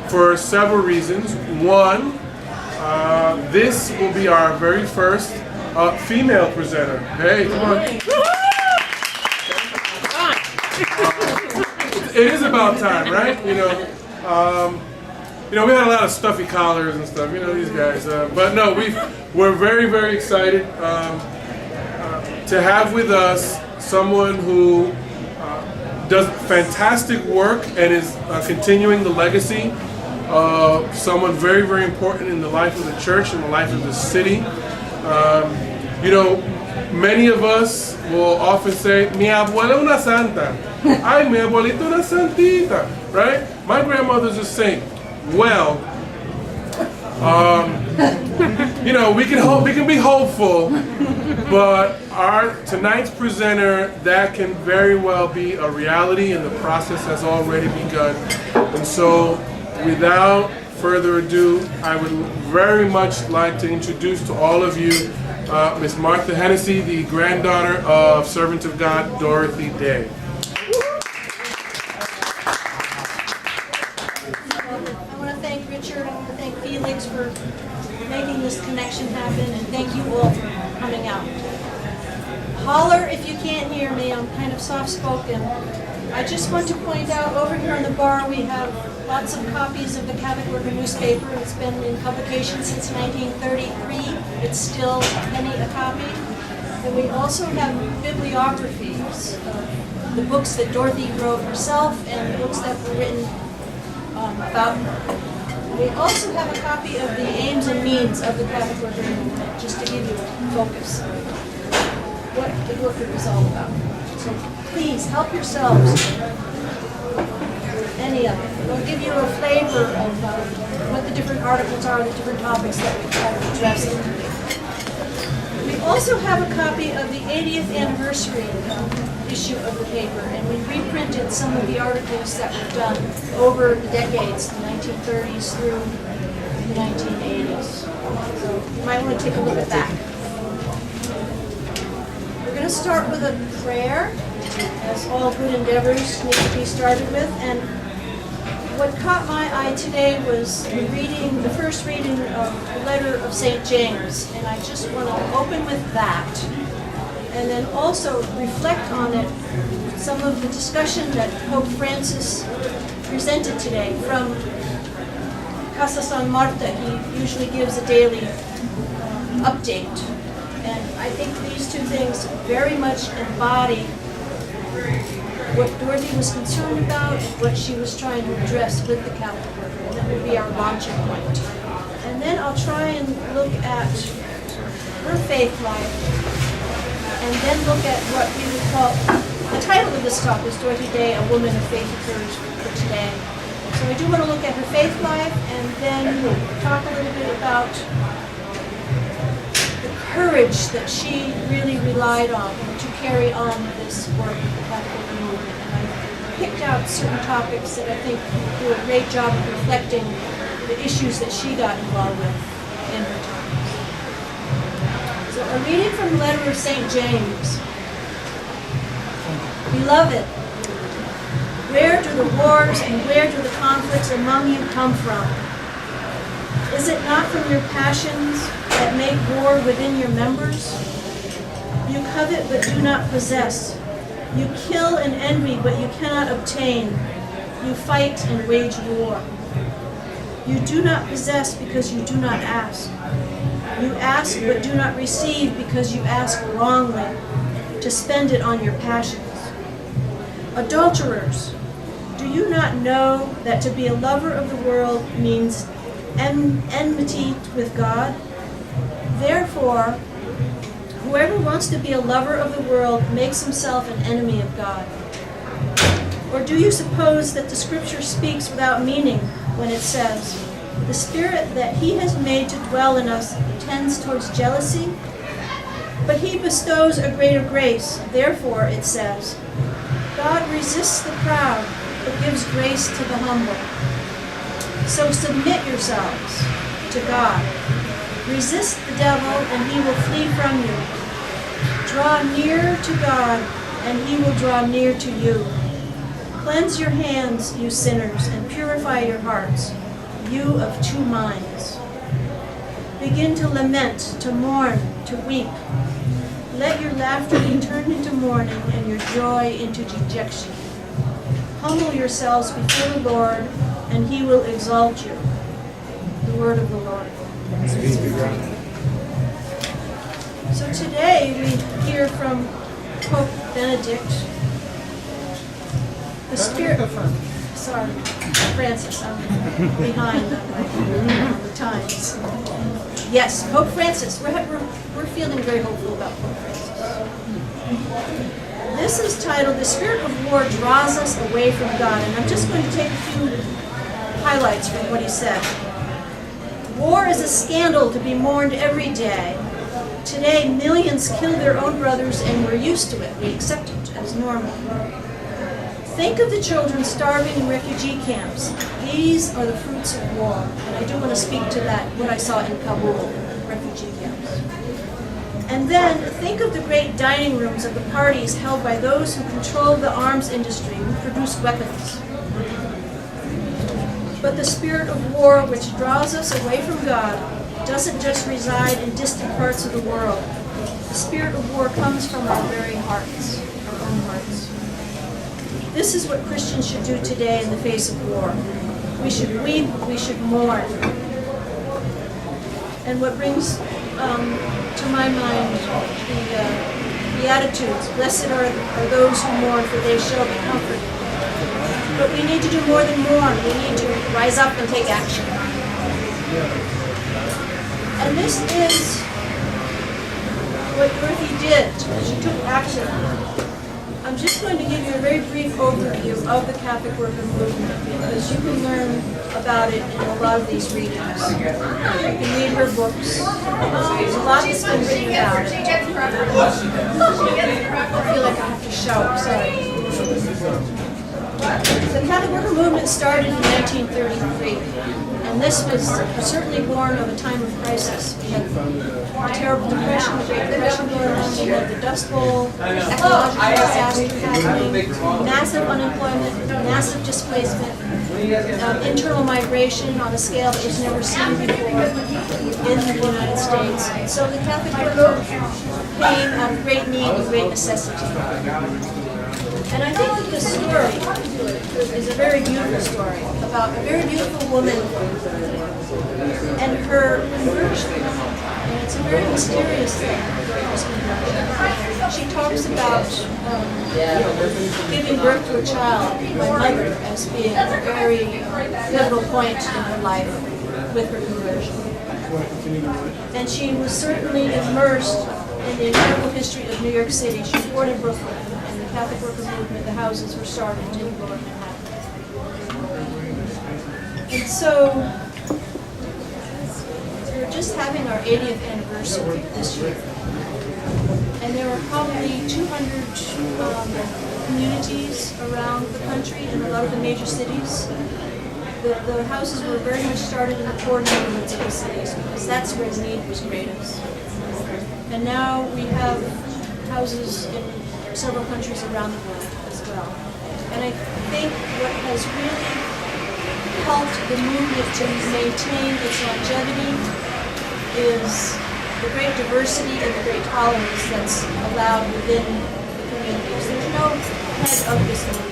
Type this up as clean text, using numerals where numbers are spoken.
for several reasons. One, this will be our very first female presenter. Hey, come on. It is about time, right? We had a lot of stuffy collars and stuff. These guys. But no, we're very, very excited to have with us someone who does fantastic work and is continuing the legacy of someone very, very important in the life of the church and the life of the city. Many of us will often say, mi abuela una santa. Ay, mi abuelita una santita. Right? My grandmother's a saint. Well, we can be hopeful, but tonight's presenter, that can very well be a reality, and the process has already begun. And so, without further ado, I would very much like to introduce to all of you Miss Martha Hennessy, the granddaughter of Servant of God Dorothy Day. I want to thank Richard, I want to thank Felix for making this connection happen, and thank you all for coming out. Holler if you can't hear me, I'm kind of soft-spoken. I just want to point out, over here on the bar we have lots of copies of the Catholic Worker newspaper. It's been in publication since 1933. It's still a penny a copy. And we also have bibliographies of the books that Dorothy wrote herself and the books that were written about her. We also have a copy of the aims and means of the Catholic Worker movement, just to give you a focus of what the worker was all about. So please help yourselves to any of it. We'll give you a flavor of what the different articles are, the different topics that we try to address. We also have a copy of the 80th anniversary issue of the paper, and we reprinted some of the articles that were done over the decades, the 1930s through the 1980s. So you might want to take a look at that. We're going to start with a prayer, as all good endeavors need to be started with. And what caught my eye today was the first reading of the letter of St. James. And I just want to open with that. And then also reflect on it, some of the discussion that Pope Francis presented today from Casa San Marta. He usually gives a daily update. And I think these two things very much embody what Dorothy was concerned about and what she was trying to address with the Catholic Worker. And that would be our launching point. And then I'll try and look at her faith life, and then look at what we would call, the title of this talk is Dorothy Day, A Woman of Faith Occurs for Today. So I do want to look at her faith life, and then talk a little bit about courage that she really relied on to carry on this work with the Catholic movement. And I picked out certain topics that I think do a great job of reflecting the issues that she got involved with in her times. So a reading from the letter of St. James. Beloved, where do the wars and where do the conflicts among you come from? Is it not from your passions that make war within your members? You covet but do not possess. You kill and envy but you cannot obtain. You fight and wage war. You do not possess because you do not ask. You ask but do not receive because you ask wrongly, to spend it on your passions. Adulterers, do you not know that to be a lover of the world means enmity with God? Therefore, whoever wants to be a lover of the world makes himself an enemy of God. Or do you suppose that the Scripture speaks without meaning when it says, the Spirit that He has made to dwell in us tends towards jealousy? But He bestows a greater grace. Therefore, it says, God resists the proud, but gives grace to the humble. So submit yourselves to God. Resist the devil, and he will flee from you. Draw near to God, and He will draw near to you. Cleanse your hands, you sinners, and purify your hearts, you of two minds. Begin to lament, to mourn, to weep. Let your laughter be turned into mourning and your joy into dejection. Humble yourselves before the Lord, and he will exalt you. The word of the Lord. So today we hear from Pope Benedict. The Spirit. Sorry, Francis. I'm behind on the times. Yes, Pope Francis. We're feeling very hopeful about Pope Francis. This is titled "The Spirit of War Draws Us Away from God," and I'm just going to take a few highlights from what he said. War is a scandal to be mourned every day. Today, millions kill their own brothers, and we're used to it. We accept it as normal. Think of the children starving in refugee camps. These are the fruits of war. And I do want to speak to that, what I saw in Kabul, refugee camps. And then think of the great dining rooms of the parties held by those who control the arms industry, who produce weapons. But the spirit of war, which draws us away from God, doesn't just reside in distant parts of the world. The spirit of war comes from our very hearts, our own hearts. This is what Christians should do today in the face of war. We should weep, we should mourn. And what brings to my mind the Beatitudes, blessed are those who mourn, for they shall be comforted. But we need to do more than mourn. We need to rise up and take action. And this is what Dorothy did. She took action. I'm just going to give you a very brief overview of the Catholic worker movement because you can learn about it in a lot of these readings. You can read her books. There's a lot that's been written about it. I feel like I have to shout, sorry. The Catholic worker movement started in 1933. And this was certainly born of a time of crisis. We had a terrible depression, the Great Depression going on, we had the Dust Bowl, ecological disaster happening, massive unemployment, massive displacement, internal migration on a scale that was never seen before in the United States. So the Catholic worker came out of great need and great necessity. And I think that this story is a very beautiful story about a very beautiful woman and her conversion. And it's a very mysterious thing, this conversion. She talks about giving birth to a child by mother as being a very pivotal point in her life with her conversion. And she was certainly immersed in the incredible history of New York City. She was born in Brooklyn. Catholic worker movement, the houses were started in Lower Manhattan. And so, we're just having our 80th anniversary this year. And there are probably 200 communities around the country in a lot of the major cities. The houses were very much started in the poor neighborhoods of the cities because that's where the need was greatest. And now we have houses in several countries around the world as well. And I think what has really helped the movement to maintain its longevity is the great diversity and the great tolerance that's allowed within the communities. There's no head of this movement.